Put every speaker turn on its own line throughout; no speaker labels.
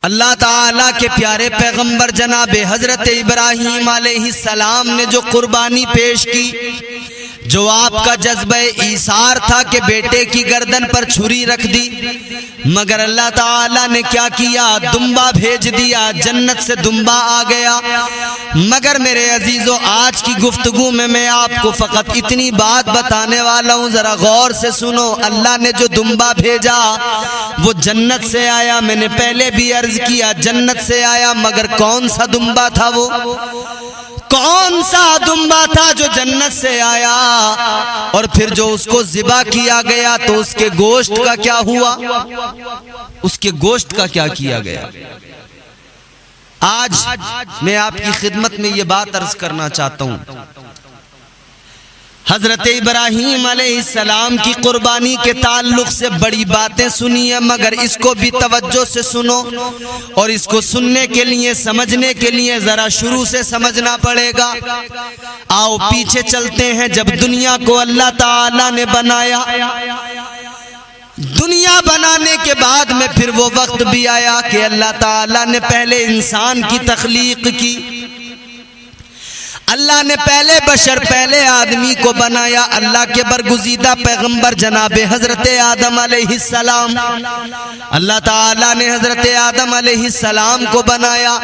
اللہ تعالیٰ کے پیارے پیغمبر جناب حضرت ابراہیم علیہ السلام نے جو قربانی پیش کی، جو آپ کا جذبہ ایثار تھا کہ بیٹے کی گردن پر چھری رکھ دی، مگر اللہ تعالیٰ نے کیا کیا؟ دمبا بھیج دیا، جنت سے دمبا آ گیا۔ مگر میرے عزیزو، آج کی گفتگو میں آپ کو فقط اتنی بات بتانے والا ہوں، ذرا غور سے سنو۔ اللہ نے جو دمبا بھیجا وہ جنت سے آیا، میں نے پہلے بھی عرض کیا جنت سے آیا، مگر کون سا دمبا تھا؟ وہ کون سا دمبا تھا جو جنت سے آیا؟ اور پھر جو اس کو ذبح کیا گیا تو اس کے گوشت کا کیا ہوا؟ اس کے گوشت کا کیا کیا گیا؟ آج میں آپ کی خدمت میں یہ بات عرض کرنا چاہتا ہوں، حضرت ابراہیم علیہ السلام کی قربانی کے تعلق سے بڑی باتیں سنی ہیں، مگر اس کو بھی توجہ سے سنو، اور اس کو سننے کے لیے، سمجھنے کے لیے ذرا شروع سے سمجھنا پڑے گا۔ آؤ پیچھے چلتے ہیں۔ جب دنیا کو اللہ تعالیٰ نے بنایا، دنیا بنانے کے بعد میں پھر وہ وقت بھی آیا کہ اللہ تعالیٰ نے پہلے انسان کی تخلیق کی، اللہ نے پہلے بشر، پہلے آدمی کو بنایا۔ اللہ کے برگزیدہ پیغمبر جناب حضرت آدم علیہ السلام، اللہ تعالیٰ نے حضرت آدم علیہ السلام کو بنایا۔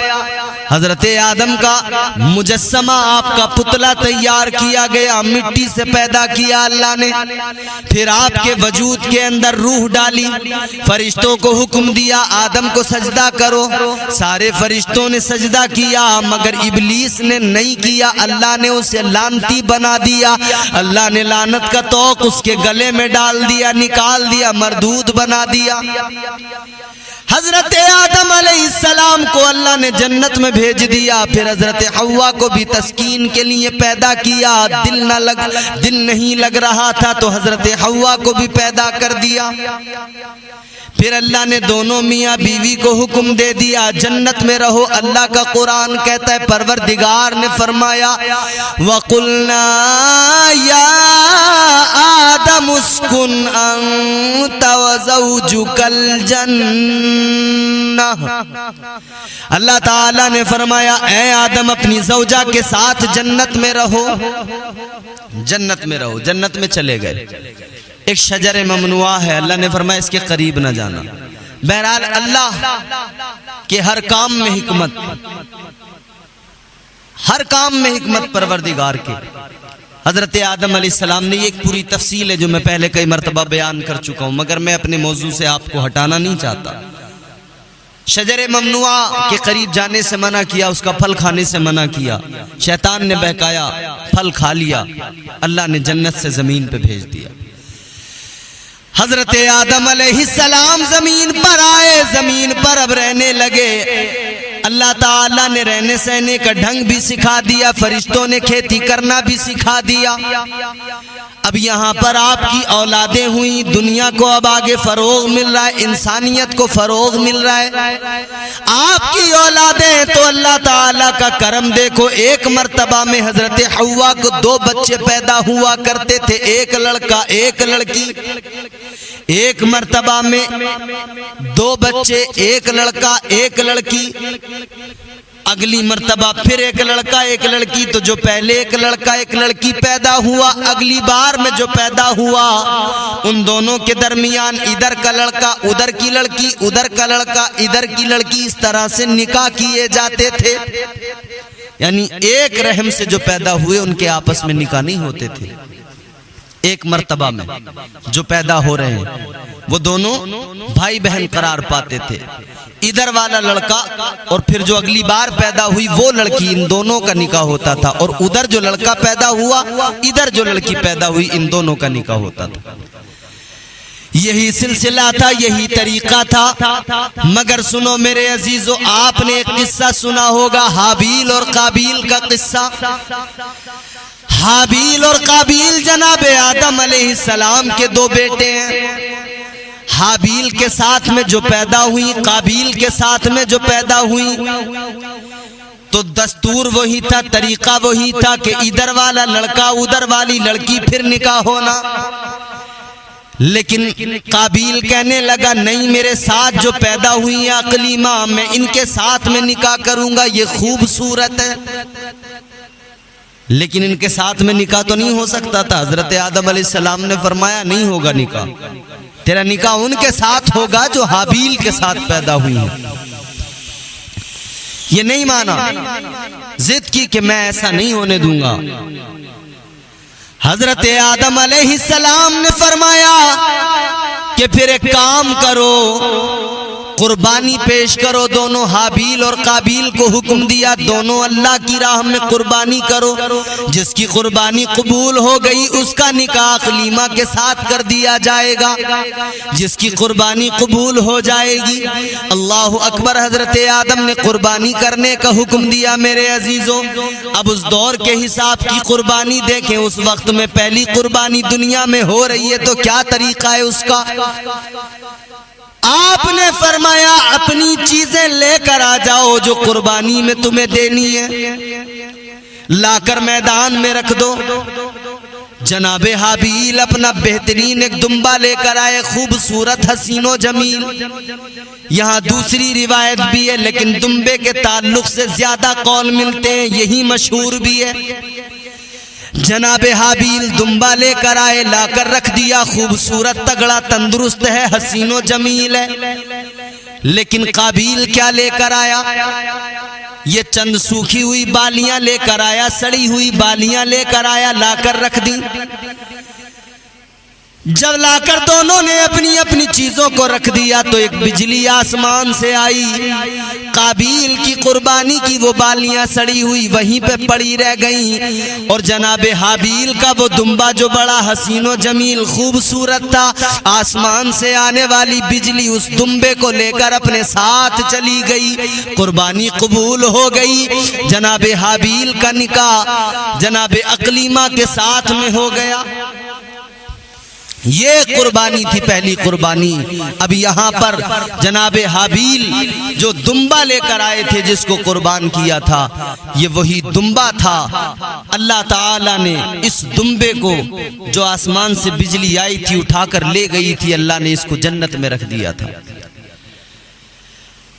حضرت آدم کا مجسمہ، آپ کا پتلا تیار کیا گیا، مٹی سے پیدا کیا اللہ نے۔ پھر آپ کے وجود کے اندر روح ڈالی، فرشتوں کو حکم دیا آدم کو سجدہ کرو، سارے فرشتوں نے سجدہ کیا، مگر ابلیس نے نہیں کیا، اللہ نے اسے لعنتی بنا دیا۔ اللہ نے لعنت کا توق اس کے گلے میں ڈال دیا، نکال دیا، مردود بنا دیا۔ حضرت آدم علیہ السلام کو اللہ نے جنت میں بھیج دیا، پھر حضرت حوا کو بھی تسکین کے لیے پیدا کیا۔ دل نہیں لگ رہا تھا تو حضرت حوا کو بھی پیدا کر دیا۔ پھر اللہ نے دونوں میاں بیوی کو حکم دے دیا جنت میں رہو۔ اللہ کا قرآن کہتا ہے پروردگار نے فرمایا وَقُلْنَا يَا آدَمُ اسْكُنْ أَنْتَ وَزَوْجُكَ الْجَنَّةَ، اللہ تعالیٰ نے فرمایا اے آدم اپنی زوجہ کے ساتھ جنت میں رہو، جنت میں رہو، جنت میں چلے گئے۔ ایک شجر ممنوع ہے، اللہ نے فرمایا اس کے قریب نہ جانا۔ بہرحال اللہ کے ہر کام میں حکمت، ہر کام میں حکمت پروردگار کے۔ حضرت آدم علیہ السلام نے یہ ایک پوری تفصیل ہے جو میں پہلے کئی مرتبہ بیان کر چکا ہوں، مگر میں اپنے موضوع سے آپ کو ہٹانا نہیں چاہتا۔ شجر ممنوع کے قریب جانے سے منع کیا، اس کا پھل کھانے سے منع کیا، شیطان نے بہکایا، پھل کھا لیا، اللہ نے جنت سے زمین پہ بھیج دیا۔ حضرت آدم علیہ السلام زمین پر آئے، زمین پر اب رہنے لگے۔ اللہ تعالیٰ نے رہنے سہنے کا ڈھنگ بھی سکھا دیا، فرشتوں نے کھیتی کرنا بھی سکھا دیا۔ اب یہاں پر آپ کی اولادیں ہوئیں، دنیا کو اب آگے فروغ مل رہا ہے، انسانیت کو فروغ مل رہا ہے۔ آپ کی اولادیں تو اللہ تعالیٰ کا کرم دیکھو، ایک مرتبہ میں حضرت حوا کو 2 بچے پیدا ہوا کرتے تھے، ایک لڑکا ایک لڑکی۔ ایک مرتبہ میں 2 بچے، ایک لڑکا ایک لڑکی، اگلی مرتبہ پھر ایک لڑکا ایک لڑکی۔ تو جو پہلے ایک لڑکا ایک لڑکی پیدا ہوا، اگلی بار میں جو پیدا ہوا ان دونوں کے درمیان ادھر کا لڑکا ادھر کی لڑکی، ادھر کا لڑکا ادھر کی لڑکی، اس طرح سے نکاح کیے جاتے تھے۔ یعنی ایک رحم سے جو پیدا ہوئے ان کے آپس میں نکاح نہیں ہوتے تھے۔ ایک مرتبہ میں جو پیدا ہو رہے ہیں وہ دونوں بھائی بہن قرار پاتے تھے، ادھر والا لڑکا اور پھر جو اگلی بار پیدا ہوئی وہ لڑکی، ان دونوں کا نکاح ہوتا تھا، اور ادھر جو لڑکا پیدا ہوا ادھر جو لڑکی پیدا ہوئی ان دونوں کا نکاح ہوتا تھا۔ یہی سلسلہ تھا، یہی طریقہ تھا۔ مگر سنو میرے عزیزو، آپ نے ایک قصہ سنا ہوگا حابیل اور قابیل کا قصہ۔ حابیل اور قابیل جناب آدم علیہ السلام کے 2 بیٹے ہیں۔ حابیل کے ساتھ میں جو پیدا ہوئی، قابیل کے ساتھ میں جو پیدا ہوئی، تو دستور وہی تھا، طریقہ وہی تھا کہ ادھر والا لڑکا ادھر والی لڑکی، پھر نکاح ہونا۔ لیکن قابیل کہنے لگا نہیں، میرے ساتھ جو پیدا ہوئی ہیں اقلیمہ، میں ان کے ساتھ میں نکاح کروں گا، یہ خوبصورت ہے، لیکن ان کے ساتھ میں نکاح تو نہیں ہو سکتا تھا۔ حضرت آدم علیہ السلام نے فرمایا نہیں ہوگا نکاح، تیرا نکاح ان کے ساتھ ہوگا جو حابیل کے ساتھ پیدا ہوئی ہیں۔ یہ نہیں مانا، ضد کی کہ میں ایسا نہیں ہونے دوں گا۔ حضرت آدم علیہ السلام نے فرمایا کہ پھر ایک کام کرو، قربانی پیش کرو۔ دونوں حابیل اور قابیل کو حکم دیا دونوں اللہ کی راہ میں قربانی کرو، جس کی قربانی قبول ہو گئی اس کا نکاح اقلیمہ کے ساتھ کر دیا جائے گا، جس کی قربانی قبول ہو جائے گی۔ اللہ اکبر۔ حضرت آدم نے قربانی کرنے کا حکم دیا۔ میرے عزیزوں، اب اس دور کے حساب کی قربانی دیکھیں، اس وقت میں پہلی قربانی دنیا میں ہو رہی ہے تو کیا طریقہ ہے اس کا؟ آپ نے فرمایا اپنی چیزیں لے کر آ جاؤ جو قربانی میں تمہیں دینی ہے، لا کر میدان میں رکھ دو۔ جناب حابیل اپنا بہترین ایک دمبا لے کر آئے، خوبصورت، حسین و جمیل۔ یہاں دوسری روایت بھی ہے لیکن دمبے کے تعلق سے زیادہ قول ملتے ہیں، یہی مشہور بھی ہے۔ جناب حابیل دمبا لے کر آئے، لا کر رکھ دیا، خوبصورت، تگڑا، تندرست ہے، حسین و جمیل ہے۔ لیکن قابیل کیا لے کر آیا؟ یہ چند سوکھی ہوئی بالیاں لے کر آیا، سڑی ہوئی بالیاں لے کر آیا، لا کر رکھ دی۔ جب لا کر دونوں نے اپنی اپنی چیزوں کو رکھ دیا تو ایک بجلی آسمان سے آئی، قابیل کی قربانی کی وہ بالیاں سڑی ہوئی وہیں پہ پڑی رہ گئیں، اور جناب حابیل کا وہ دمبا جو بڑا حسین و جمیل خوبصورت تھا، آسمان سے آنے والی بجلی اس دمبے کو لے کر اپنے ساتھ چلی گئی، قربانی قبول ہو گئی۔ جناب حابیل کا نکاح جناب اقلیمہ کے ساتھ میں ہو گیا۔ یہ قربانی تھی، پہلی قربانی۔ اب یہاں پر جناب حابیل جو دمبا لے کر آئے تھے جس کو قربان کیا تھا، یہ وہی دمبا تھا۔ اللہ تعالیٰ نے اس دمبے کو جو آسمان سے بجلی آئی تھی اٹھا کر لے گئی تھی، اللہ نے اس کو جنت میں رکھ دیا تھا۔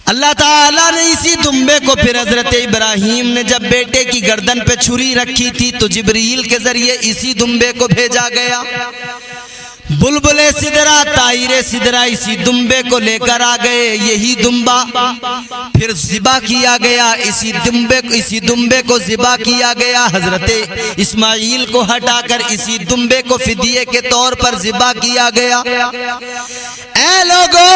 اللہ تعالیٰ نے اسی دمبے کو پھر حضرت ابراہیم نے جب بیٹے کی گردن پہ چھری رکھی تھی تو جبریل کے ذریعے اسی دمبے کو بھیجا گیا۔ بلبل سدرا، طائر سدرا اسی دمبے کو لے کر آ گئے، یہی دمبا پھر ذبح کیا گیا، اسی دمبے کو ذبح کیا گیا۔ حضرت اسماعیل کو ہٹا کر اسی دمبے کو فدیے کے طور پر ذبح کیا گیا۔ اے لوگو،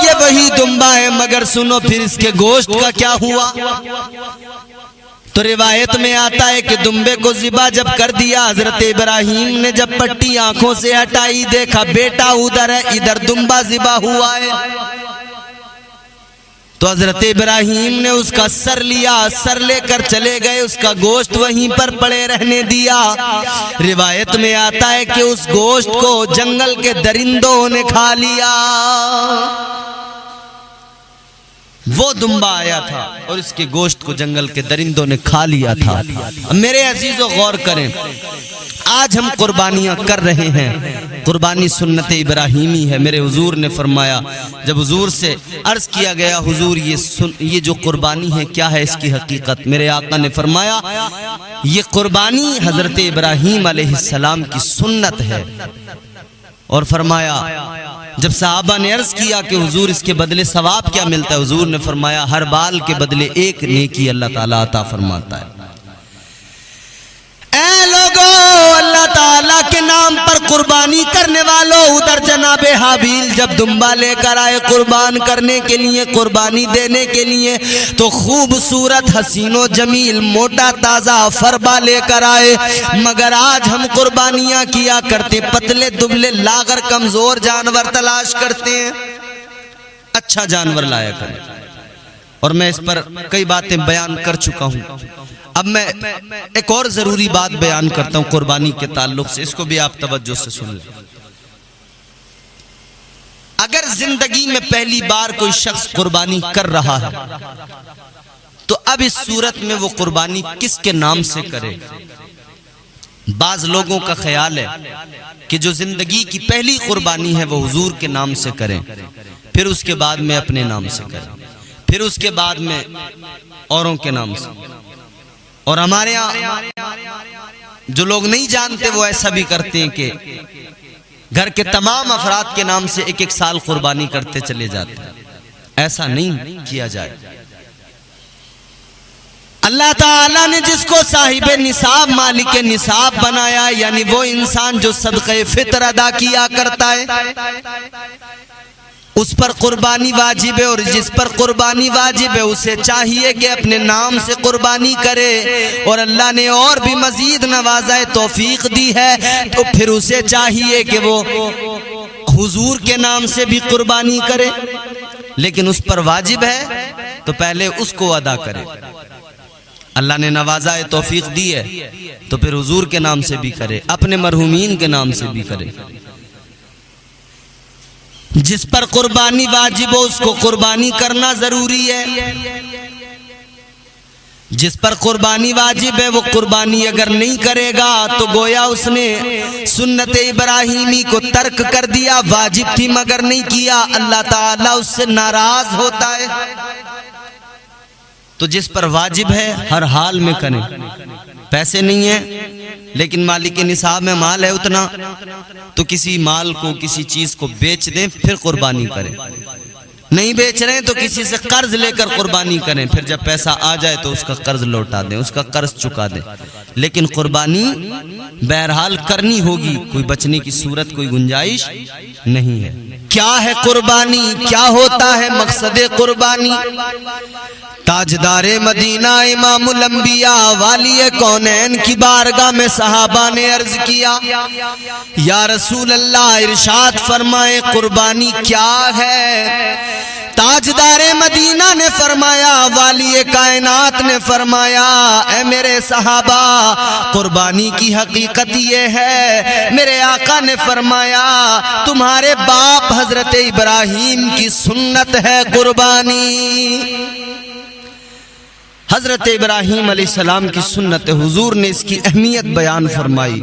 یہ وہی دمبا ہے، مگر سنو پھر اس کے گوشت کا کیا ہوا؟ تو روایت میں آتا ہے کہ دمبے کو ذبح جب کر دیا، حضرت ابراہیم نے جب پٹی آنکھوں سے ہٹائی، دیکھا بیٹا ادھر ہے، ادھر دمبا ذبح ہوا ہے۔ تو حضرت ابراہیم نے اس کا سر لیا، سر لے کر چلے گئے، اس کا گوشت وہیں پر پڑے رہنے دیا۔ روایت میں آتا ہے کہ اس گوشت کو جنگل کے درندوں نے کھا لیا۔ وہ دمبا آیا تھا اور اس کے گوشت کو جنگل کے درندوں نے کھا لیا تھا۔ میرے عزیزو غور کریں، آج ہم قربانیاں کر رہے ہیں، قربانی سنت ابراہیمی ہے۔ میرے حضور نے فرمایا، جب حضور سے عرض کیا گیا حضور یہ جو قربانی ہے کیا ہے اس کی حقیقت، میرے آقا نے فرمایا یہ قربانی حضرت ابراہیم علیہ السلام کی سنت ہے۔ اور فرمایا جب صحابہ نے عرض کیا کہ حضور اس کے بدلے ثواب کیا ملتا ہے، حضور نے فرمایا ہر بال کے بدلے ایک نیکی اللہ تعالیٰ عطا فرماتا ہے۔ اے لوگو، اللہ تعالیٰ کے نام پر قربانی کرنے والوں، ادھر جناب حابیل جب دمبا لے کر آئے قربان کرنے کے لیے، قربانی دینے کے لیے، تو خوبصورت، حسین و جمیل، موٹا تازہ فربا لے کر آئے۔ مگر آج ہم قربانیاں کیا کرتے پتلے دبلے لاغر کمزور جانور تلاش کرتے ہیں، اچھا جانور لایا کریں۔ اور میں اس پر کئی باتیں بیان کر چکا ہوں، اب میں ایک اور ضروری بات بیان کرتا ہوں قربانی کے تعلق سے، اس کو بھی آپ توجہ سے سن لیں۔ اگر زندگی میں پہلی بار کوئی شخص قربانی کر رہا ہے تو اب اس صورت میں وہ قربانی کس کے نام سے کرے؟ بعض لوگوں کا خیال ہے کہ جو زندگی کی پہلی قربانی ہے وہ حضور کے نام سے کریں، پھر اس کے بعد میں اپنے نام سے کریں، پھر اس کے بعد میں اوروں کے نام سے. اور ہمارے یہاں جو لوگ نہیں جانتے وہ ایسا بھی کرتے ہیں کہ گھر کے تمام افراد کے نام سے ایک ایک سال قربانی کرتے چلے جاتے ہیں. ایسا نہیں کیا جائے. اللہ تعالیٰ نے جس کو صاحب نصاب مالک نصاب بنایا، یعنی وہ انسان جو صدقہ فطر ادا کیا کرتا ہے، اس پر قربانی واجب ہے. اور جس پر قربانی واجب ہے اسے چاہیے کہ اپنے نام سے قربانی کرے. اور اللہ نے اور بھی مزید نوازہ توفیق دی ہے تو پھر اسے چاہیے کہ وہ حضور کے نام سے بھی قربانی کرے. لیکن اس پر واجب ہے تو پہلے اس کو ادا کرے. اللہ نے نوازہ توفیق دی ہے تو پھر حضور کے نام سے بھی کرے، اپنے مرحومین کے نام سے بھی کرے. جس پر قربانی واجب ہو اس کو قربانی کرنا ضروری ہے. جس پر قربانی واجب ہے وہ قربانی اگر نہیں کرے گا تو گویا اس نے سنت ابراہیمی کو ترک کر دیا. واجب تھی مگر نہیں کیا، اللہ تعالیٰ اس سے ناراض ہوتا ہے. تو جس پر واجب ہے ہر حال میں کریں. پیسے نہیں ہیں لیکن مالک نصاب میں مال ہے اتنا، تو کسی مال کو کسی چیز کو بیچ دیں پھر قربانی کریں. نہیں بیچ رہے ہیں تو کسی سے قرض لے کر قربانی کریں، پھر جب پیسہ آ جائے تو اس کا قرض لوٹا دیں، اس کا قرض چکا دیں. لیکن قربانی بہرحال کرنی ہوگی، کوئی بچنے کی صورت کوئی گنجائش نہیں ہے. کیا ہے قربانی؟ کیا ہوتا ہے مقصد قربانی؟ تاجدار مدینہ امام الانبیاء والی کونین کی بارگاہ میں صحابہ نے عرض کیا، یا رسول اللہ ارشاد فرمائے قربانی کیا ہے؟ تاجدار مدینہ نے فرمایا، والی کائنات نے فرمایا، اے میرے صحابہ قربانی کی حقیقت یہ ہے. میرے آقا نے فرمایا تمہارے باپ حضرت ابراہیم کی سنت ہے قربانی. حضرت ابراہیم علیہ السلام کی سنت، حضور نے اس کی اہمیت بیان فرمائی.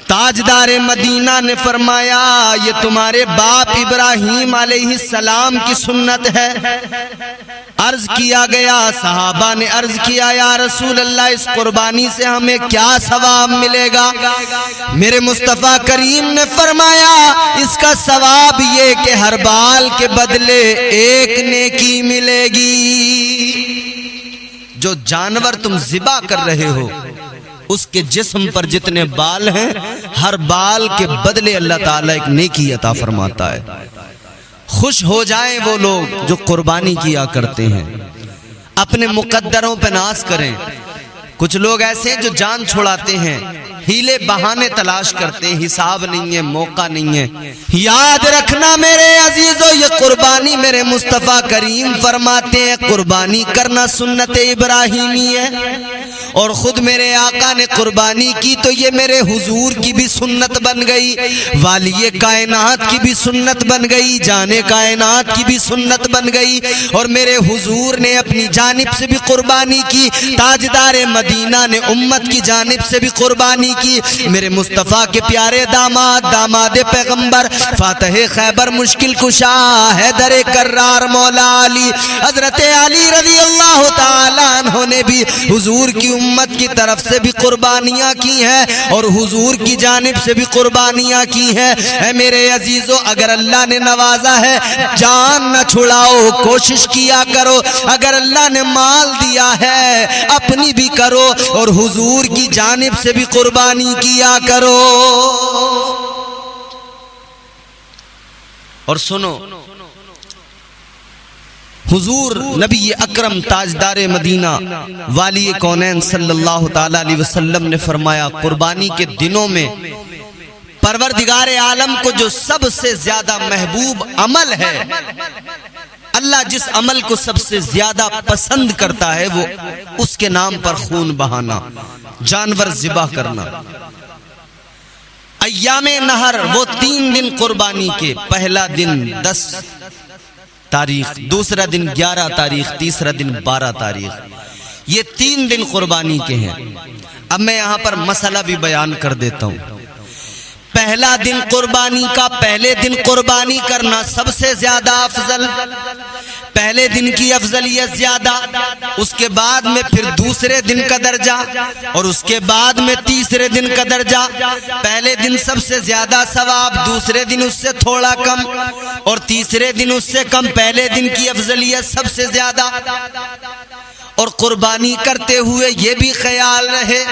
تاجدار مدینہ نے فرمایا یہ تمہارے باپ ابراہیم علیہ السلام کی سنت ہے. عرض کیا گیا، صحابہ نے عرض کیا یا رسول اللہ اس قربانی سے ہمیں کیا ثواب ملے گا؟ میرے مصطفیٰ کریم نے فرمایا اس کا ثواب یہ کہ ہر بال کے بدلے ایک نیکی ملے گی. جو جانور تم ذبح کر رہے ہو اس کے جسم پر جتنے بال ہیں ہر بال کے بدلے اللہ تعالیٰ ایک نیکی عطا فرماتا ہے. خوش ہو جائیں وہ لوگ جو قربانی کیا کرتے ہیں. اپنے مقدروں پہ ناز کریں. کچھ لوگ ایسے ہیں جو جان چھڑاتے ہیں، ہیلے بہانے تلاش کرتے ہیں، حساب نہیں ہے، موقع نہیں ہے. یاد رکھنا میرے عزیزو یہ قربانی میرے مصطفیٰ کریم فرماتے ہیں قربانی کرنا سنت ابراہیمی ہے. اور خود میرے آقا نے قربانی کی تو یہ میرے حضور کی بھی سنت بن گئی، والی کائنات کی بھی سنت بن گئی، جانے کائنات کی بھی سنت بن گئی. اور میرے حضور نے اپنی جانب سے بھی قربانی کی، تاجدار مدینہ نے امت کی جانب سے بھی قربانی کی. میرے مصطفیٰ کے پیارے داماد، داماد پیغمبر، فاتح خیبر، مشکل کشا، حیدر کرار، مولا علی، حضرت علی رضی اللہ تعالیٰ عنہ نے بھی حضور کی امت کی طرف سے بھی قربانیاں کی ہیں اور حضور کی جانب سے بھی قربانیاں کی ہیں. اے میرے عزیزو اگر اللہ نے نوازا ہے جان نہ چھڑاؤ، کوشش کیا کرو. اگر اللہ نے مال دیا ہے اپنی بھی کرو اور حضور کی جانب سے بھی قربانی کیا کرو. اور سنو، حضور نبی اکرم تاجدار مدینہ والی کونین صلی اللہ تعالی علیہ وسلم نے فرمایا قربانی کے دنوں میں پروردگار عالم کو جو سب سے زیادہ محبوب عمل ہے، اللہ جس عمل کو سب سے زیادہ پسند کرتا ہے وہ اس کے نام پر خون بہانا، جانور ذبح کرنا. ایام نہر وہ 3 دن قربانی کے، پہلا دن 10 تاریخ، دوسرا دن 11 تاریخ، تیسرا دن 12 تاریخ، یہ 3 دن قربانی کے ہیں. اب میں یہاں پر مسئلہ بھی بیان کر دیتا ہوں. پہلا دن قربانی کا، پہلے دن قربانی کرنا سب سے زیادہ افضل، پہلے دن کی افضلیت زیادہ، اس کے بعد میں پھر دوسرے دن کا درجہ، اور اس کے بعد میں تیسرے دن کا درجہ. پہلے دن سب سے زیادہ ثواب، دوسرے دن اس سے تھوڑا کم، اور تیسرے دن اس سے کم. پہلے دن کی افضلیت سب سے زیادہ. اور قربانی کرتے ہوئے یہ بھی خیال رہے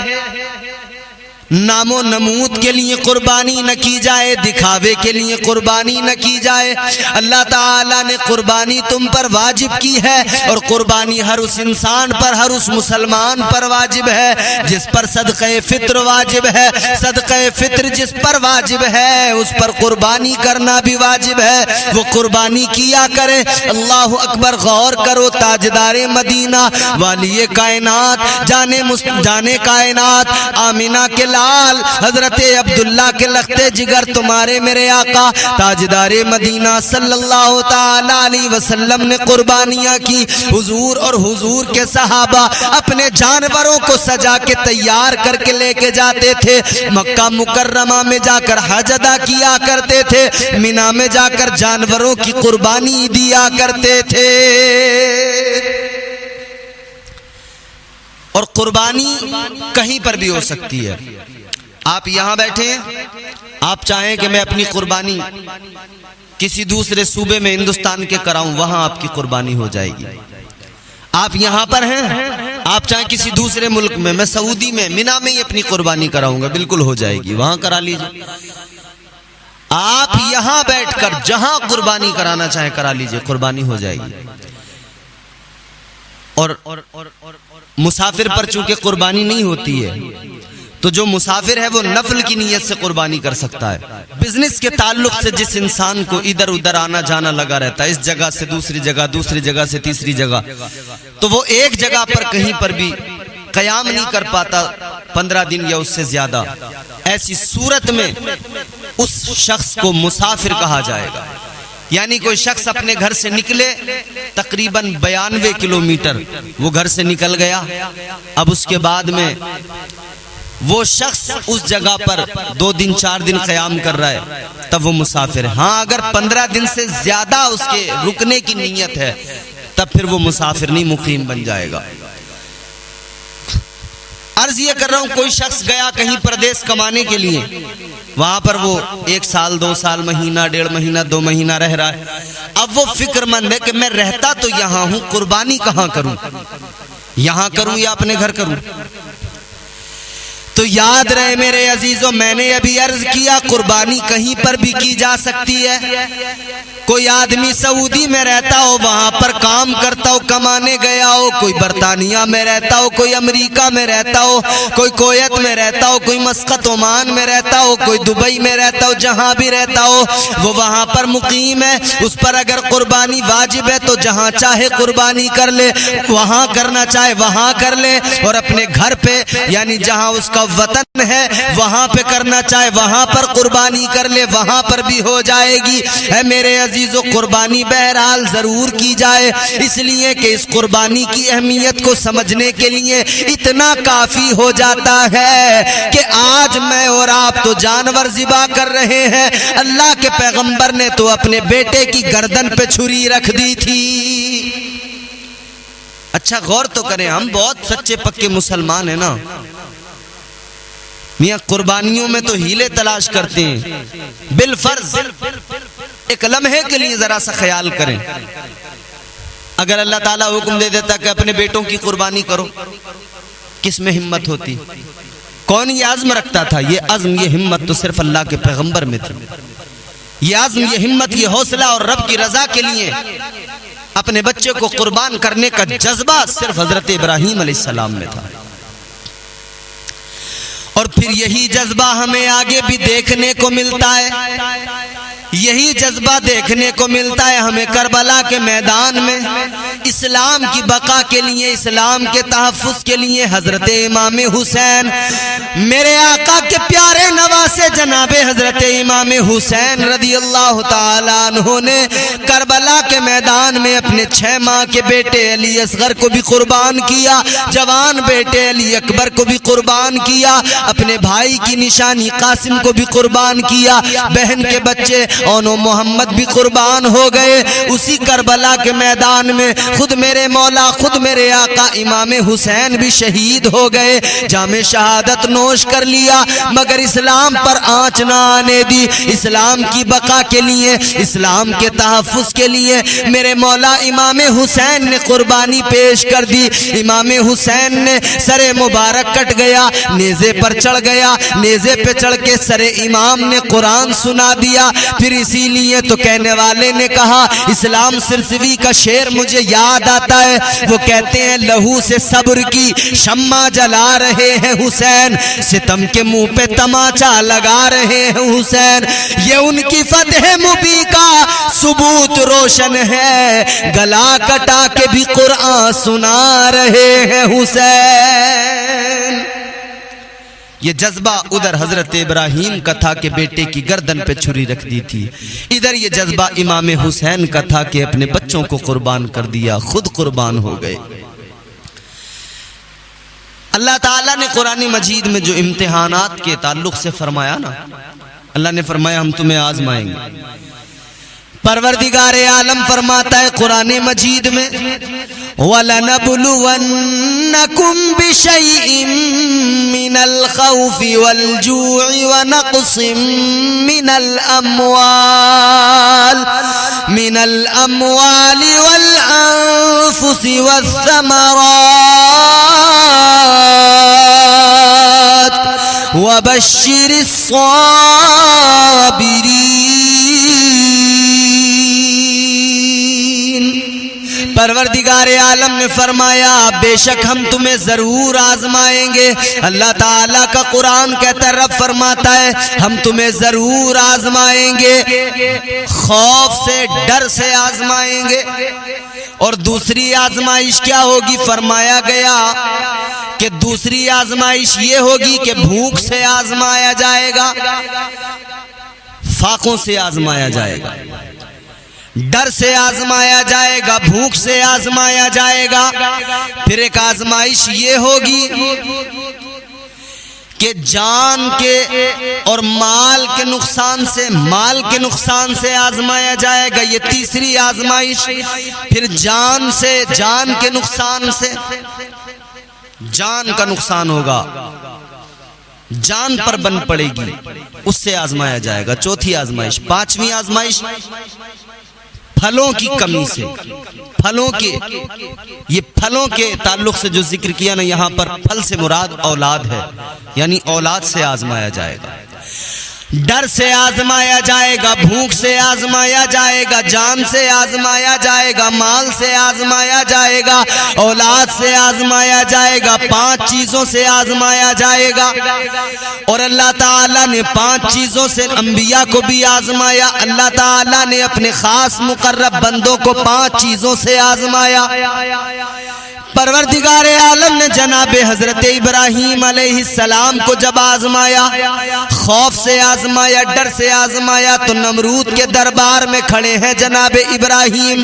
نام و نمود کے لیے قربانی نہ کی جائے، دکھاوے کے لیے قربانی نہ کی جائے. اللہ تعالیٰ نے قربانی تم پر واجب کی ہے، اور قربانی ہر اس انسان پر، ہر اس مسلمان پر واجب ہے جس پر صدقہ فطر واجب ہے. صدقہ فطر جس پر واجب ہے اس پر قربانی کرنا بھی واجب ہے، وہ قربانی کیا کرے. اللہ اکبر. غور کرو، تاجدار مدینہ، والی کائنات، جانے کائنات، آمینہ کے حضرت عبداللہ کے لختے جگر، تمہارے میرے آقا تاجدار مدینہ صلی اللہ تعالی علیہ وسلم نے قربانیاں کی. حضور اور حضور کے صحابہ اپنے جانوروں کو سجا کے تیار کر کے لے کے جاتے تھے. مکہ مکرمہ میں جا کر حج ادا کیا کرتے تھے، مینا میں جا کر جانوروں کی قربانی دیا کرتے تھے. اور قربانی کہیں پر بھی ہو سکتی ہے. آپ یہاں بیٹھے ہیں، آپ چاہیں کہ میں اپنی قربانی کسی دوسرے صوبے میں ہندوستان کے کراؤں، وہاں آپ کی قربانی ہو جائے گی. آپ یہاں پر ہیں، آپ چاہیں کسی دوسرے ملک میں سعودی میں مینا میں ہی اپنی قربانی کراؤں گا، بالکل ہو جائے گی، وہاں کرا لیجئے. آپ یہاں بیٹھ کر جہاں قربانی کرانا چاہیں کرا لیجئے، قربانی ہو جائے گی. اور مسافر پر چونکہ قربانی نہیں ہوتی ہے، تو جو مسافر ہے وہ نفل کی نیت سے قربانی کر سکتا ہے. بزنس کے تعلق سے جس انسان کو ادھر ادھر آنا جانا لگا رہتا ہے، اس جگہ سے دوسری جگہ، دوسری جگہ سے تیسری جگہ، تو وہ ایک جگہ پر کہیں پر بھی قیام نہیں کر پاتا 15 دن یا اس سے زیادہ. ایسی صورت میں اس شخص کو مسافر کہا جائے گا. یعنی کوئی شخص اپنے گھر سے نکلے تقریباً 92 کلومیٹر وہ گھر سے نکل گیا، اب اس کے بعد میں وہ شخص اس جگہ پر 2 دن 4 دن قیام کر رہا ہے، تب وہ مسافر ہے. ہاں اگر 15 دن سے زیادہ اس کے رکنے کی نیت ہے تب پھر وہ مسافر نہیں، مقیم بن جائے گا. عرض یہ کر رہا ہوں، کوئی شخص گیا کہیں پردیس کمانے کے لیے، وہاں پر وہ 1 سال 2 سال، مہینہ 1.5 مہینہ 2 مہینہ رہ رہا ہے. اب وہ فکر مند ہے کہ میں رہتا تو یہاں ہوں، قربانی کہاں کروں، یہاں کروں یا اپنے گھر کروں. تو یاد رہے میرے عزیزوں، میں نے ابھی عرض کیا قربانی کہیں پر بھی کی جا سکتی ہے. کوئی آدمی سعودی میں رہتا ہو، وہاں پر کام کرتا ہو، کمانے گیا ہو، کوئی برطانیہ میں رہتا ہو، کوئی امریکہ میں رہتا ہو، کوئی کویت میں رہتا ہو، کوئی مسقط عمان میں رہتا ہو، کوئی دبئی میں رہتا ہو، جہاں بھی رہتا ہو وہ وہاں پر مقیم ہے. اس پر اگر قربانی واجب ہے تو جہاں چاہے قربانی کر لے، وہاں کرنا چاہے وہاں کر لے، اور اپنے گھر پہ یعنی جہاں اس کا وطن ہے وہاں پہ کرنا چاہے وہاں پر قربانی کر لے، وہاں پر بھی ہو جائے گی. اے میرے عزیزو، قربانی بہرحال ضرور کی جائے، اس لیے کہ اس قربانی کی اہمیت کو سمجھنے کے لیے اتنا کافی ہو جاتا ہے کہ آج میں اور آپ تو جانور ذبح کر رہے ہیں، اللہ کے پیغمبر نے تو اپنے بیٹے کی گردن پہ چھری رکھ دی تھی. اچھا غور تو کریں، ہم بہت سچے پکے مسلمان ہیں نا، میاں قربانیوں میں تو ہیلے تلاش کرتے ہیں. بالفرض ایک لمحے کے لیے ذرا سا خیال کریں، اگر اللہ تعالیٰ حکم دے دیتا کہ اپنے بیٹوں کی قربانی کرو، کس میں ہمت ہوتی؟ کون یہ عزم رکھتا تھا؟ یہ عزم یہ ہمت تو صرف اللہ کے پیغمبر میں تھی. یہ عزم یہ ہمت یہ حوصلہ اور رب کی رضا کے لیے اپنے بچے کو قربان کرنے کا جذبہ صرف حضرت ابراہیم علیہ السلام میں تھا. اور پھر یہی جذبہ ہمیں آگے بھی دیکھنے کو ملتا ہے. یہی جذبہ دیکھنے کو ملتا ہے ہمیں کربلا کے میدان میں۔ اسلام کی بقا کے لیے، اسلام کے تحفظ کے لیے حضرت امام حسین، میرے آقا کے پیارے نواسے جناب حضرت امام حسین رضی اللہ تعالیٰ عنہ نے کربلا کے میدان میں اپنے 6 ماہ کے بیٹے علی اصغر کو بھی قربان کیا، جوان بیٹے علی اکبر کو بھی قربان کیا، اپنے بھائی کی نشانی قاسم کو بھی قربان کیا، بہن کے بچے اون و محمد بھی قربان ہو گئے۔ اسی کربلا کے میدان میں خود میرے مولا، خود میرے آقا امام حسین بھی شہید ہو گئے، جام شہادت نوش کر لیا، مگر اسلام پر آنچ نہ آنے دی۔ اسلام کی بقا کے لیے، اسلام کے تحفظ کے لیے میرے مولا امام حسین نے قربانی پیش کر دی۔ امام حسین نے سر مبارک کٹ گیا، نیزے پر چڑھ گیا، نیزے پہ چڑھ کے سر امام نے قرآن سنا دیا۔ پھر اسی لیے تو کہنے والے نے کہا، اسلام سرسوی کا شعر مجھے یاد آتا ہے، وہ کہتے ہیں لہو سے صبر کی شمع جلا رہے ہیں حسین، ستم کے منہ پہ تماچا لگا رہے ہیں حسین، یہ ان کی فتح مبین کا ثبوت روشن ہے، گلا کٹا کے بھی قرآن سنا رہے ہیں حسین۔ یہ جذبہ ادھر حضرت ابراہیم کا تھا کہ بیٹے کی گردن پہ چھری رکھ دی تھی، ادھر یہ جذبہ امام حسین کا تھا کہ اپنے بچوں کو قربان کر دیا، خود قربان ہو گئے۔ اللہ تعالیٰ نے قرآن مجید میں جو امتحانات کے تعلق سے فرمایا نا، اللہ نے فرمایا ہم تمہیں آزمائیں گے۔ پروردگار عالم فرماتا ہے قرآن مجید میں، وَلَنَبْلُوَنَّكُمْ بِشَيْءٍ مِّنَ الْخَوْفِ وَالْجُوعِ وَنَقْصٍ مِّنَ الْأَمْوَالِ وَالْأَنفُسِ وَالثَّمَرَاتِ وَبَشِّرِ الصَّابِرِينَ۔ پروردگار عالم نے فرمایا بے شک ہم تمہیں ضرور آزمائیں گے۔ اللہ تعالیٰ کا قرآن کہتا ہے، رب فرماتا ہے ہم تمہیں ضرور آزمائیں گے، خوف سے، ڈر سے آزمائیں گے۔ اور دوسری آزمائش کیا ہوگی؟ فرمایا گیا کہ دوسری آزمائش یہ ہوگی کہ بھوک سے آزمایا جائے گا، فاقوں سے آزمایا جائے گا، ڈر سے آزمایا جائے گا، بھوک سے آزمایا جائے گا۔ پھر ایک آزمائش یہ ہوگی کہ جان کے اور مال کے نقصان سے آزمایا جائے گا، یہ تیسری آزمائش۔ پھر جان کے نقصان سے، جان کا نقصان ہوگا، جان پر بن پڑے گی، اس سے آزمایا جائے گا، چوتھی آزمائش۔ پانچویں آزمائش پھلوں کی کمی سے، یہ پھلوں کے تعلق سے جو ذکر کیا نا، یہاں پر پھل سے مراد اولاد ہے، یعنی اولاد سے آزمایا جائے گا، ڈر سے آزمایا جائے گا، بھوک سے آزمایا جائے گا، جان سے آزمایا جائے گا، مال سے آزمایا جائے گا، اولاد سے آزمایا جائے گا، 5 چیزوں سے آزمایا جائے گا۔ اور اللہ تعالیٰ نے 5 چیزوں سے انبیاء کو بھی آزمایا، اللہ تعالیٰ نے اپنے خاص مقرب بندوں کو 5 چیزوں سے آزمایا۔ پروردگار عالم نے جناب حضرت ابراہیم علیہ السلام کو جب آزمایا، خوف سے آزمایا، ڈر سے آزمایا، تو نمرود کے دربار میں کھڑے ہیں جناب ابراہیم،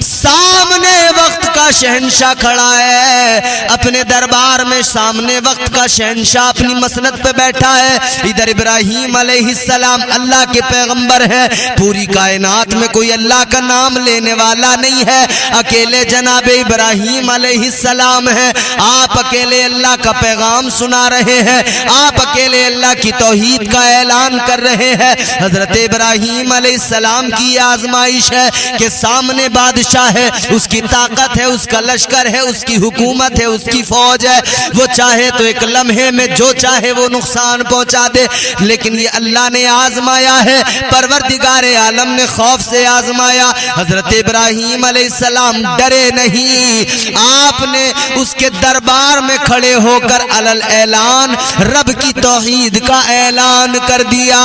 سامنے وقت کا شہنشاہ کھڑا ہے، اپنے دربار میں سامنے وقت کا شہنشاہ اپنی مسند پہ بیٹھا ہے۔ ادھر ابراہیم علیہ السلام اللہ کے پیغمبر ہیں، پوری کائنات میں کوئی اللہ کا نام لینے والا نہیں ہے، اکیلے جناب ابراہیم علیہ السلام ہے، آپ اکیلے اللہ کا پیغام سنا رہے ہیں، آپ اکیلے اللہ کی توحید کا اعلان کر رہے ہیں۔ حضرت ابراہیم علیہ السلام کی آزمائش ہے کہ سامنے بادشاہ ہے، اس کی طاقت ہے، اس کا لشکر ہے، اس کی حکومت ہے، اس کی فوج ہے، وہ چاہے تو ایک لمحے میں جو چاہے وہ نقصان پہنچا دے، لیکن یہ اللہ نے آزمایا ہے، پروردگار عالم نے خوف سے آزمایا۔ حضرت ابراہیم علیہ السلام ڈرے نہیں، آپ نے اس کے دربار میں کھڑے ہو کر علل اعلان رب کی توحید کا اعلان کر دیا۔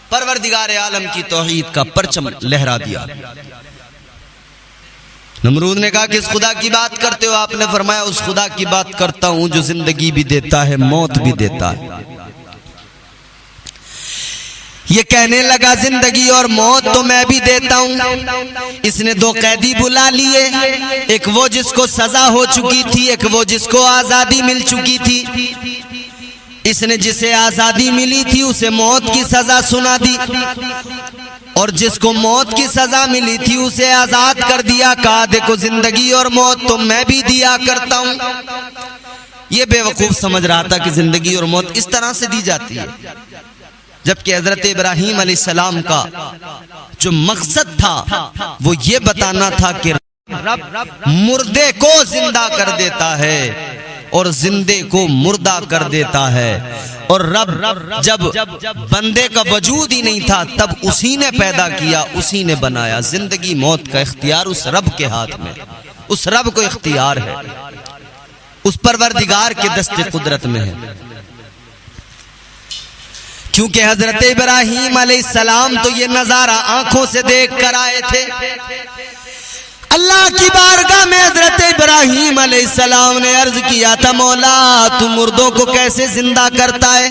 پروردگار عالم کی توحید کا پرچم لہرا دیا۔ نمرود نے کہا کہ اس خدا کی بات کرتے ہو؟ آپ نے فرمایا اس خدا کی بات کرتا ہوں جو زندگی بھی دیتا ہے موت بھی دیتا ہے۔ یہ کہنے لگا زندگی اور موت تو میں بھی دیتا ہوں۔ اس نے دو قیدی بلا لیے، ایک وہ جس کو سزا ہو چکی تھی، ایک وہ جس کو آزادی مل چکی تھی۔ اس نے جسے آزادی ملی تھی اسے موت کی سزا سنا دی، اور جس کو موت کی سزا ملی تھی اسے آزاد کر دیا۔ کہا دیکھو زندگی اور موت تو میں بھی دیا کرتا ہوں۔ یہ بے وقوف سمجھ رہا تھا کہ زندگی اور موت اس طرح سے دی جاتی ہے، جبکہ حضرت ابراہیم علیہ السلام کا جو مقصد تھا وہ یہ بتانا تھا کہ رب مردے کو زندہ کر دیتا ہے اور زندے کو مردہ کر دیتا ہے، اور رب جب بندے کا وجود ہی نہیں تھا تب اسی نے پیدا کیا، اسی نے بنایا۔ زندگی موت کا اختیار اس رب کے ہاتھ میں، اس رب کو اختیار ہے، اس پروردگار کے دست قدرت میں ہے۔ کیونکہ حضرت ابراہیم علیہ السلام تو یہ نظارہ آنکھوں سے دیکھ کر آئے تھے۔ اللہ کی بارگاہ میں حضرت ابراہیم علیہ السلام نے عرض کیا تھا مولا تو مردوں کو کیسے زندہ کرتا ہے؟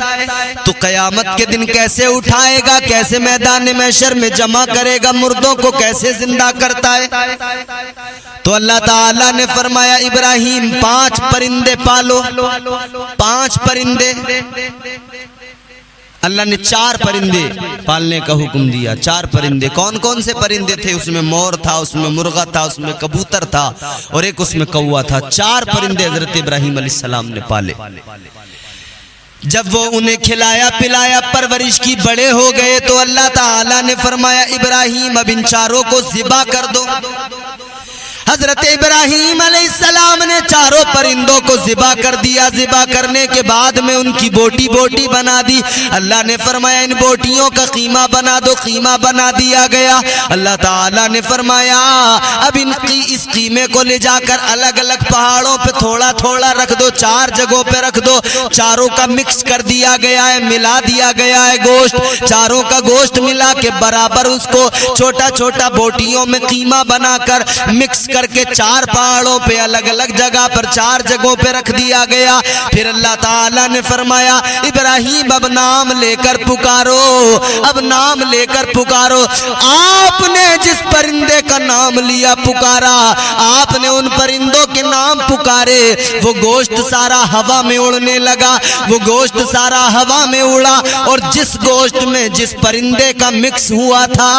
تو قیامت کے دن کیسے اٹھائے گا؟ کیسے میدان محشر میں جمع کرے گا؟ مردوں کو کیسے زندہ کرتا ہے؟ تو اللہ تعالیٰ نے فرمایا ابراہیم 5 پرندے پالو، 5 پرندے۔ اللہ نے 4 پرندے پالنے کا حکم دیا۔ 4 پرندے کون کون سے پرندے تھے؟ اس میں مور تھا، اس میں مرغا تھا، اس میں کبوتر تھا، اور ایک اس میں کوا تھا۔ 4 پرندے حضرت ابراہیم علیہ السلام نے پالے۔ جب وہ انہیں کھلایا پلایا پرورش کی بڑے ہو گئے تو اللہ تعالیٰ نے فرمایا ابراہیم اب ان 4 کو ذبح کر دو۔ حضرت ابراہیم علیہ السلام نے 4 پرندوں کو ذبح کر دیا۔ ذبح کرنے کے بعد میں ان کی بوٹی بوٹی بنا دی۔ اللہ نے فرمایا ان بوٹیوں کا قیمہ بنا دو۔ قیمہ بنا دیا گیا۔ اللہ تعالیٰ نے فرمایا اب اس قیمے کو لے جا کر الگ الگ پہاڑوں پہ تھوڑا تھوڑا رکھ دو، 4 جگہوں پہ رکھ دو۔ 4 کا مکس کر دیا گیا ہے، ملا دیا گیا ہے گوشت۔ 4 کا گوشت ملا کے برابر اس کو چھوٹا چھوٹا بوٹیوں میں قیمہ بنا کر مکس کر کے 4 پہاڑوں پہ الگ الگ جگہ پر 4 جگہوں پہ رکھ دیا گیا۔ پھر اللہ تعالیٰ نے فرمایا ابراہیم اب نام لے کر پکارو، اب نام لے کر پکارو۔ آپ نے جس پرندے کا نام لیا پکارا، آپ نے ان پرندوں کے نام پکارے، وہ گوشت سارا ہوا میں اڑنے لگا، وہ گوشت سارا ہوا میں اڑا، اور جس گوشت میں جس پرندے کا مکس ہوا تھا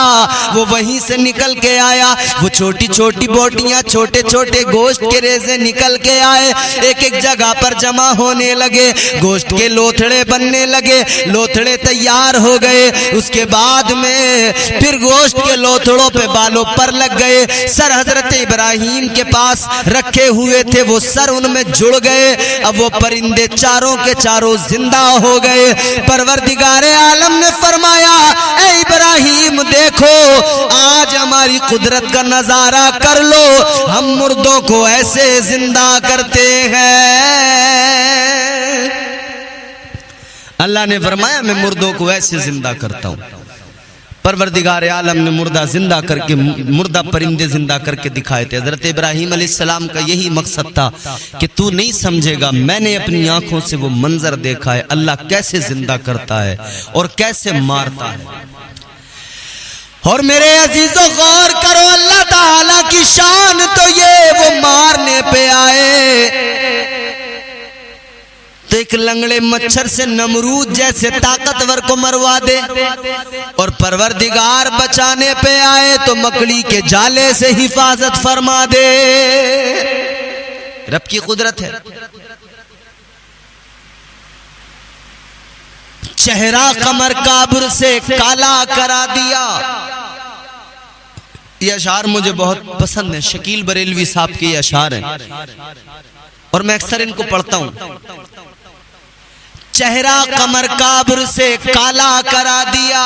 وہ وہیں سے نکل کے آیا۔ وہ چھوٹی چھوٹی بوٹیاں، چھوٹے چھوٹے گوشت کے ریزے نکل کے آئے، ایک ایک جگہ پر جمع ہونے لگے، گوشت کے لوتھڑے بننے لگے، لوتھڑے تیار ہو گئے۔ اس کے بعد میں پھر گوشت کے لوتھڑوں پہ بالوں پر لگ گئے۔ سر حضرت ابراہیم کے پاس رکھے ہوئے تھے، وہ سر ان میں جڑ گئے۔ اب وہ پرندے 4 کے 4 زندہ ہو گئے۔ پروردگار عالم نے فرمایا اے ابراہیم دیکھو آج ہماری قدرت کا نظارہ کر لو، ہم مردوں کو ایسے زندہ کرتے ہیں۔ اللہ نے فرمایا میں مردوں کو ایسے زندہ کرتا ہوں۔ پروردگار عالم نے مردہ زندہ کر کے، مردہ پرندے زندہ کر کے دکھائے تھے۔ حضرت ابراہیم علیہ السلام کا یہی مقصد تھا کہ تو نہیں سمجھے گا، میں نے اپنی آنکھوں سے وہ منظر دیکھا ہے، اللہ کیسے زندہ کرتا ہے اور کیسے مارتا ہے۔ اور میرے عزیزو غور کرو، اللہ تعالیٰ کی شان تو یہ وہ مارنے پہ آئے تو ایک لنگڑے مچھر سے نمرود جیسے طاقتور کو مروا دے، اور پروردگار بچانے پہ آئے تو مکڑی کے جالے سے حفاظت فرما دے۔ رب کی قدرت ہے۔ چہرہ قمر کابر سے کالا کرا دیا۔ یہ اشعار مجھے بہت پسند ہیں، شکیل بریلوی صاحب کے یہ اشعار ہیں اور میں اکثر ان کو پڑھتا ہوں۔ چہرہ قمر کابر سے کالا کرا دیا،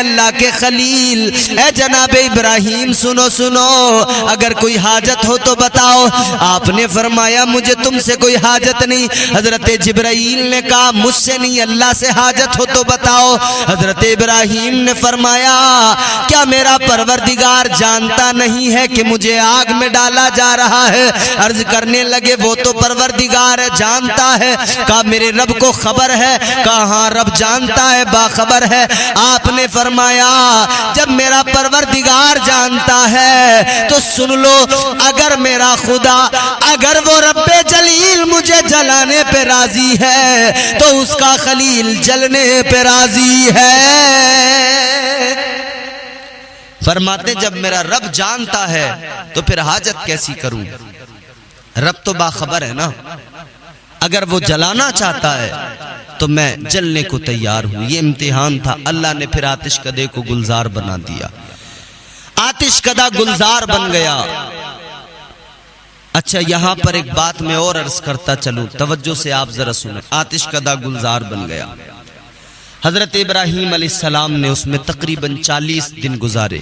اللہ کے خلیل، اے جناب ابراہیم سنو سنو، اگر کوئی حاجت ہو تو بتاؤ۔ آپ نے فرمایا مجھے تم سے کوئی حاجت نہیں۔ حضرت جبرائیل نے کہا مجھ سے نہیں، اللہ سے حاجت ہو تو بتاؤ۔ حضرت ابراہیم نے فرمایا کیا میرا پروردگار جانتا نہیں ہے کہ مجھے آگ میں ڈالا جا رہا ہے؟ عرض کرنے لگے وہ تو پروردگار ہے، جانتا ہے۔ کہا میرے رب کو خبر ہے؟ کہا ہاں رب جانتا ہے، باخبر ہے۔ آپ نے فرمایا جب میرا پروردگار جانتا ہے تو سن لو، اگر میرا خدا، اگر وہ رب جلیل مجھے جلانے پہ راضی ہے تو اس کا خلیل جلنے پہ راضی ہے۔ فرماتے جب میرا رب جانتا ہے تو پھر حاجت کیسی کروں؟ رب تو باخبر ہے نا، اگر وہ جلانا چاہتا ہے تو میں جلنے کو تیار ہوں۔ یہ امتحان تھا، اللہ نے پھر آتش کدے کو گلزار بنا دیا۔ آتش کدہ گلزار بن گیا۔ اچھا یہاں پر ایک بات میں اور عرض کرتا چلوں، توجہ سے آپ ذرا سنیں۔ آتش کدہ گلزار بن گیا، حضرت ابراہیم علیہ السلام نے اس میں تقریباً 40 دن گزارے۔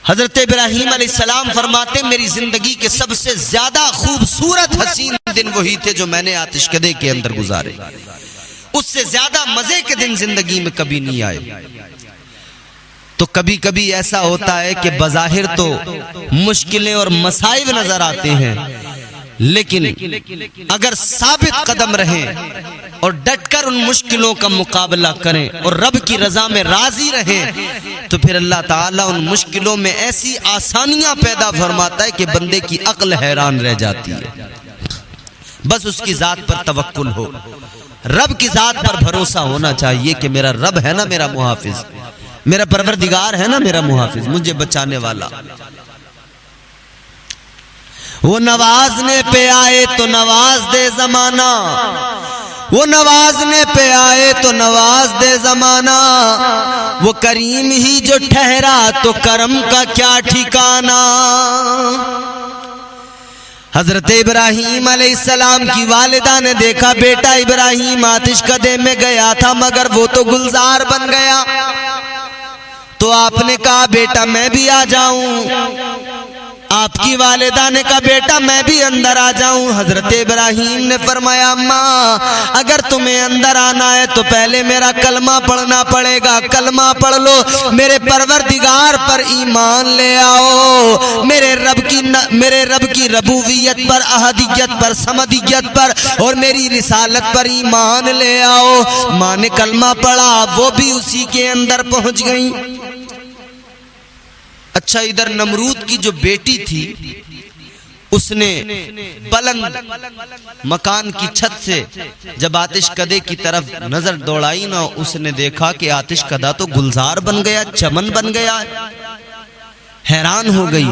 حضرت ابراہیم علیہ السلام فرماتے میری زندگی کے سب سے زیادہ خوبصورت حسین دن وہی تھے جو میں نے آتش کدے کے اندر گزارے، اس سے زیادہ مزے کے دن زندگی میں کبھی نہیں آئے۔ تو کبھی کبھی ایسا ہوتا ہے کہ بظاہر تو مشکلیں اور مصائب نظر آتے ہیں، لیکن اگر ثابت قدم رہیں اور ڈٹ کر ان مشکلوں کا مقابلہ کریں اور رب کی رضا میں راضی رہیں تو پھر اللہ تعالیٰ ان مشکلوں میں ایسی آسانیاں پیدا فرماتا ہے کہ بندے کی عقل حیران رہ جاتی ہے۔ بس اس کی ذات پر توکل ہو، رب کی ذات پر بھروسہ ہونا چاہیے کہ میرا رب ہے نا میرا محافظ، میرا پروردگار ہے نا میرا محافظ، مجھے بچانے والا۔ وہ نوازنے پہ آئے تو نواز دے زمانہ، وہ نوازنے پہ آئے تو نواز دے زمانہ، وہ کریم ہی جو ٹھہرا تو کرم کا کیا ٹھکانہ۔ حضرت ابراہیم علیہ السلام کی والدہ نے دیکھا بیٹا ابراہیم آتش کدے میں گیا تھا مگر وہ تو گلزار بن گیا، تو آپ نے کہا بیٹا میں بھی آ جاؤں۔ آپ کی والدہ نے کہا بیٹا میں بھی اندر آ جاؤں۔ حضرت ابراہیم نے فرمایا اماں اگر تمہیں اندر آنا ہے تو پہلے میرا کلمہ پڑھنا پڑے گا، کلمہ پڑھ لو، میرے پروردگار پر ایمان لے آؤ، میرے رب کی ربوبیت پر، احدیت پر، سمدیت پر اور میری رسالت پر ایمان لے آؤ۔ ماں نے کلمہ پڑھا، وہ بھی اسی کے اندر پہنچ گئیں۔ اچھا ادھر نمرود کی جو بیٹی تھی اس نے بلند مکان کی چھت سے جب آتش کدے کی طرف نظر دوڑائی نا، اس نے دیکھا کہ آتش کدہ تو گلزار بن گیا، چمن بن گیا، حیران ہو گئی۔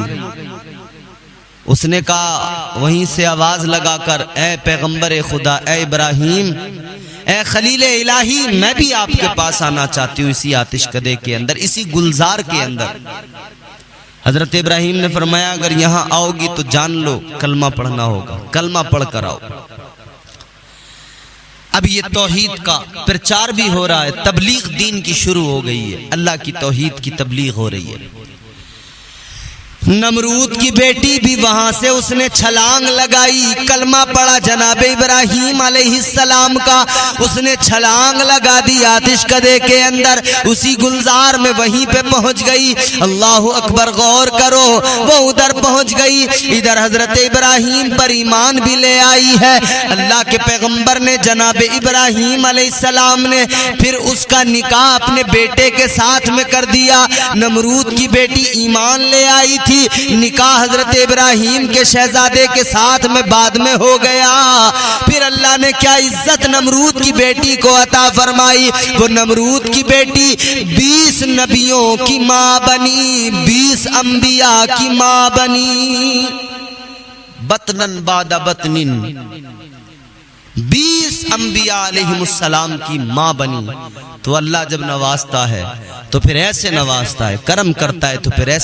اس نے کہا وہیں سے آواز لگا کر اے پیغمبر خدا، اے ابراہیم، اے خلیل الہی، میں بھی آپ کے پاس آنا چاہتی ہوں اسی آتش کدے کے اندر، اسی گلزار کے اندر۔ حضرت ابراہیم نے فرمایا اگر یہاں آؤ گی تو جان لو کلمہ پڑھنا ہوگا، کلمہ پڑھ کر آؤ۔ اب یہ توحید کا پرچار بھی ہو رہا ہے، تبلیغ دین کی شروع ہو گئی ہے، اللہ کی توحید کی تبلیغ ہو رہی ہے۔ نمرود کی بیٹی بھی وہاں سے اس نے چھلانگ لگائی، کلمہ پڑھا جناب ابراہیم علیہ السلام کا، اس نے چھلانگ لگا دی آتش کدے کے اندر، اسی گلزار میں وہیں پہ پہنچ گئی۔ اللہ اکبر، غور کرو، وہ ادھر پہنچ گئی، ادھر حضرت ابراہیم پر ایمان بھی لے آئی ہے۔ اللہ کے پیغمبر نے جناب ابراہیم علیہ السلام نے پھر اس کا نکاح اپنے بیٹے کے ساتھ میں کر دیا۔ نمرود کی بیٹی ایمان لے آئی تھی، نکاح حضرت ابراہیم کے شہزادے کے ساتھ میں بعد میں ہو گیا۔ پھر اللہ نے کیا عزت نمرود کی بیٹی کو عطا فرمائی، وہ نمرود کی بیٹی 20 نبیوں کی ماں بنی، 20 انبیاء کی ماں بنی، بطنن بعد بطنن، 20 انبیاء علیہم السلام کی ماں بنی۔ تو اللہ جب نوازتا ہے تو پھر ایسے نوازتا ہے، کرم کرتا ہے تو پھر ایسے